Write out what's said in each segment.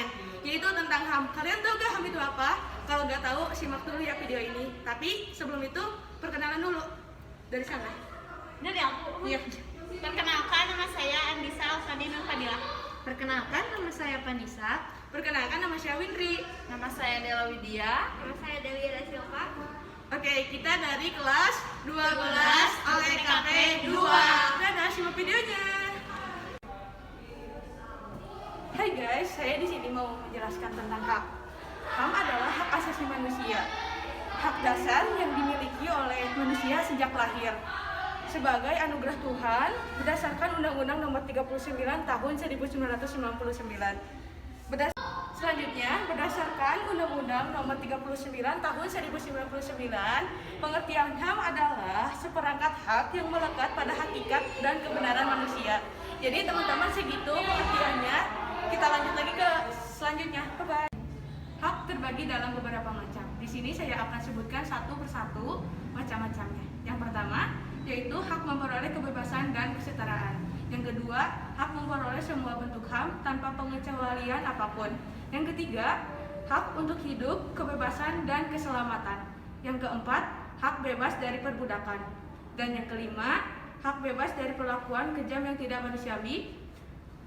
segmen, yaitu tentang HAM. Kalian tahu gak HAM itu apa? Kalau nggak tahu, simak dulu ya video ini. Tapi sebelum itu, perkenalan dulu. Dari sana. Dari aku? Iya. Perkenalkan, nama saya Andisa Alfadina Fadila. Perkenalkan, nama saya Vanessa. Perkenalkan, nama saya Winri. Nama saya Dela Widya. Nama saya Dewi Ada Silva. Oke, kita dari kelas 12 OLKP 2. Dadah, simak videonya. Hai guys, saya di sini mau menjelaskan tentang HAM. HAM adalah hak asasi manusia, hak dasar yang dimiliki oleh manusia sejak lahir sebagai anugerah Tuhan berdasarkan Undang-Undang Nomor 39 Tahun 1999. Selanjutnya, berdasarkan Undang-Undang Nomor 39 Tahun 1999, pengertian HAM adalah seperangkat hak yang melekat pada hakikat dan kebenaran manusia. Jadi teman-teman segitu pengertiannya. Kita lanjut lagi ke selanjutnya. Bye-bye. Hak terbagi dalam beberapa macam. Di sini saya akan sebutkan satu persatu macam-macamnya. Yang pertama, yaitu hak memperoleh kebebasan dan kesetaraan. Yang kedua, hak memperoleh semua bentuk HAM tanpa pengecualian apapun. Yang ketiga, hak untuk hidup, kebebasan, dan keselamatan. Yang keempat, hak bebas dari perbudakan. Dan yang kelima, hak bebas dari perlakuan kejam yang tidak manusiawi.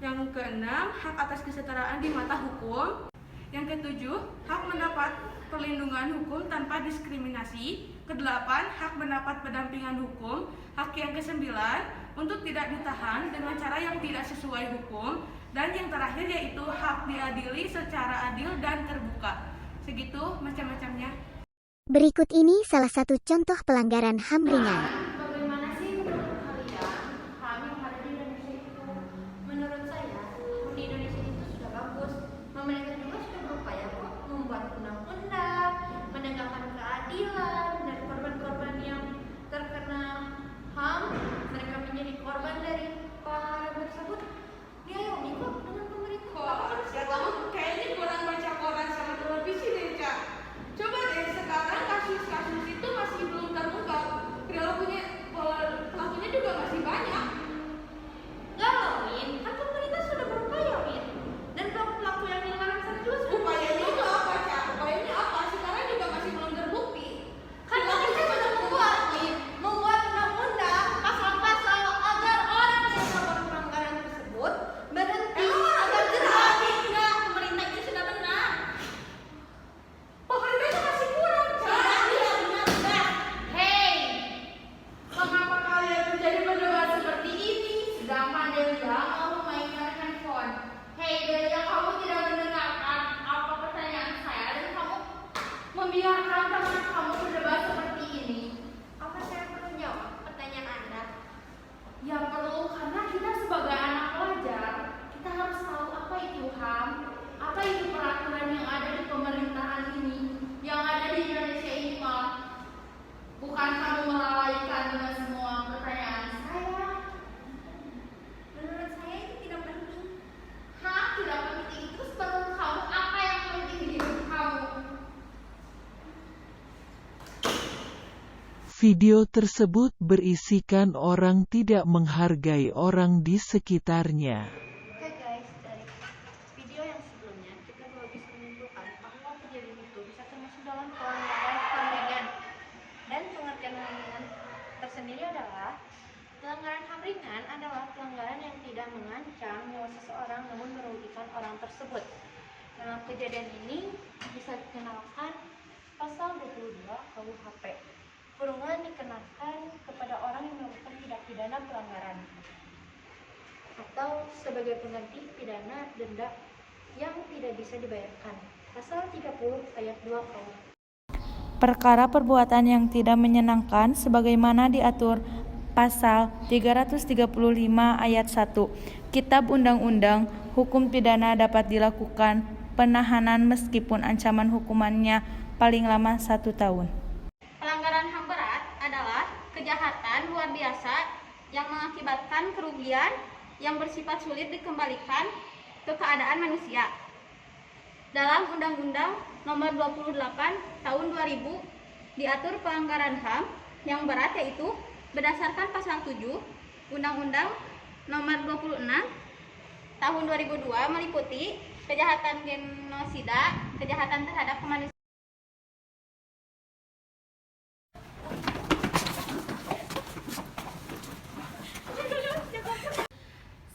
Yang keenam, hak atas kesetaraan di mata hukum. Yang ketujuh, hak mendapat perlindungan hukum tanpa diskriminasi. Kedelapan, hak mendapat pendampingan hukum. Hak yang kesembilan, untuk tidak ditahan dengan cara yang tidak sesuai hukum. Dan yang terakhir yaitu hak diadili secara adil dan terbuka. Segitu macam-macamnya. Berikut ini salah satu contoh pelanggaran HAM ringan. Bagaimana sih menurut kalian HAM yang ada di Indonesia itu? Menurut saya, di Indonesia itu sudah bagus. Pemerintah juga sudah berupaya kok membuat undang-undang, menegakkan keadilan, dan korban-korban yang terkena HAM, mereka menjadi korban dari pelanggaran tersebut. Diayomi kok dengan pemerintah. Ya kamu kayaknya kurang baca koran sama televisi deh, Cak. Coba deh, sekarang kasus-kasus itu masih belum terungkap. Pelakunya juga masih banyak. Gak loh, Min. Kan pemerintah sudah berupaya, Min. Dan pelaku yang dilarang sana juga sudah Upayanya itu apa, Cak? Upayanya apa? Sekarang juga masih belum terbukti. kan pemerintah sudah membuat, Min. Membuat undang-undang, pasal-pasal agar orang yang melakukan pelanggaran tersebut berhenti agar jerak. Enggak, pemerintah itu sudah benar. Pemerintah itu masih kurang, Cak. Iya, benar, benar. Hei, mengapa kalian menjadi berdebat seperti ini? Sedangkan Delia mau memainkan handphone. Hei Delia, kamu tidak mendengarkan apa pertanyaan saya dan kamu membiarkan teman kamu berdebat seperti ini. Apa saya perlu jawab pertanyaan Anda? Ya perlu, karena kita sebagai anak pelajar, kita harus tahu apa itu HAM, apa itu peraturan yang ada di pemerintahan ini, yang ada di Indonesia ini, Pak. Bukan kamu melalaikan dengan semua pertanyaan saya. Menurut saya itu tidak penting. Hah, tidak penting. Terus menurut kamu apa yang penting di hidup kamu? Video tersebut berisikan orang tidak menghargai orang di sekitarnya. Oke guys, dari video yang sebelumnya kita belum bisa menyimpulkan bahwa kejadian itu bisa termasuk dalam pelanggaran HAM ringan. Dan pengertian HAM ringan tersendiri adalah pelanggaran HAM ringan adalah pelanggaran yang tidak mengancam nyawa seseorang namun merugikan orang tersebut. Dalam kejadian ini bisa dikenakan pasal 22 KUHP. Kurungan dikenakan kepada orang yang melakukan tindak pidana pelanggaran atau sebagai pengganti pidana denda yang tidak bisa dibayarkan. Pasal 30 ayat 2 KUH. Perkara perbuatan yang tidak menyenangkan sebagaimana diatur pasal 335 ayat 1 Kitab Undang-Undang Hukum Pidana dapat dilakukan penahanan meskipun ancaman hukumannya paling lama 1 tahun. Pelanggaran HAM berat adalah kejahatan luar biasa yang mengakibatkan kerugian yang bersifat sulit dikembalikan ke keadaan manusia. Dalam Undang-Undang Nomor 28 Tahun 2000 diatur pelanggaran HAM yang berat yaitu berdasarkan pasal 7 Undang-Undang Nomor 26 Tahun 2002 meliputi kejahatan genosida, kejahatan terhadap kemanusiaan.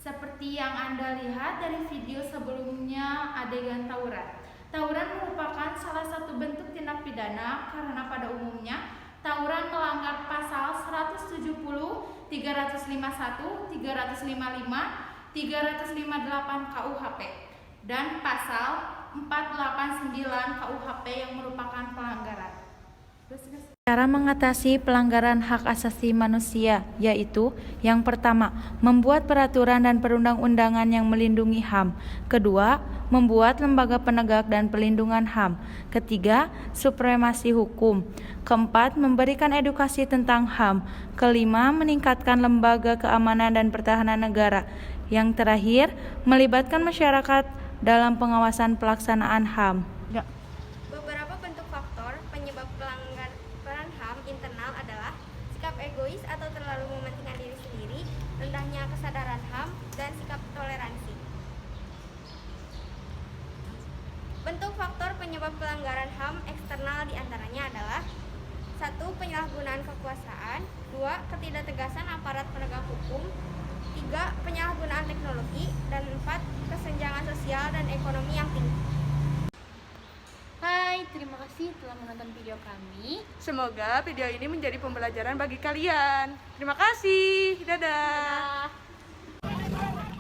Seperti yang Anda lihat dari video sebelumnya adegan tawuran. Tawuran merupakan salah satu bentuk tindak pidana karena pada umumnya tawuran melanggar pasal 170, 351, 355, 358 KUHP dan pasal 489 KUHP yang merupakan pelanggaran. Cara mengatasi pelanggaran hak asasi manusia yaitu yang pertama, membuat peraturan dan perundang-undangan yang melindungi HAM. Kedua, membuat lembaga penegak dan pelindungan HAM. Ketiga, supremasi hukum. Keempat, memberikan edukasi tentang HAM. Kelima, meningkatkan lembaga keamanan dan pertahanan negara. Yang terakhir, melibatkan masyarakat dalam pengawasan pelaksanaan HAM. Beberapa bentuk faktor penyebab pelanggaran HAM internal adalah sikap egois atau terlalu mementingkan diri sendiri, rendahnya kesadaran HAM, dan sikap toleransi. Bentuk faktor penyebab pelanggaran HAM eksternal diantaranya adalah 1. Penyalahgunaan kekuasaan, 2. Ketidaktegasan aparat penegak hukum, 3. Penyalahgunaan teknologi, dan 4. Kesenjangan sosial dan ekonomi yang tinggi. Hai, terima kasih telah menonton video kami. Semoga video ini menjadi pembelajaran bagi kalian. Terima kasih. Dadah.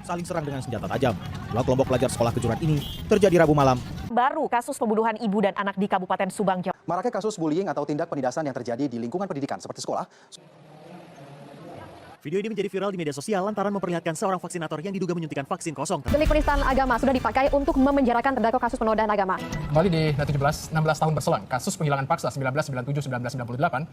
Saling serang dengan senjata tajam. Dua kelompok pelajar sekolah kejuruan ini terjadi Rabu malam. Baru kasus pembunuhan ibu dan anak di Kabupaten Subang, Jawa. Maraknya kasus bullying atau tindak penindasan yang terjadi di lingkungan pendidikan seperti sekolah. Video ini menjadi viral di media sosial lantaran memperlihatkan seorang vaksinator yang diduga menyuntikkan vaksin kosong. Delik penistaan agama sudah dipakai untuk memenjarakan terdakwa kasus penodaan agama. Kembali di 16 tahun berselang, kasus penghilangan paksa 1997-1998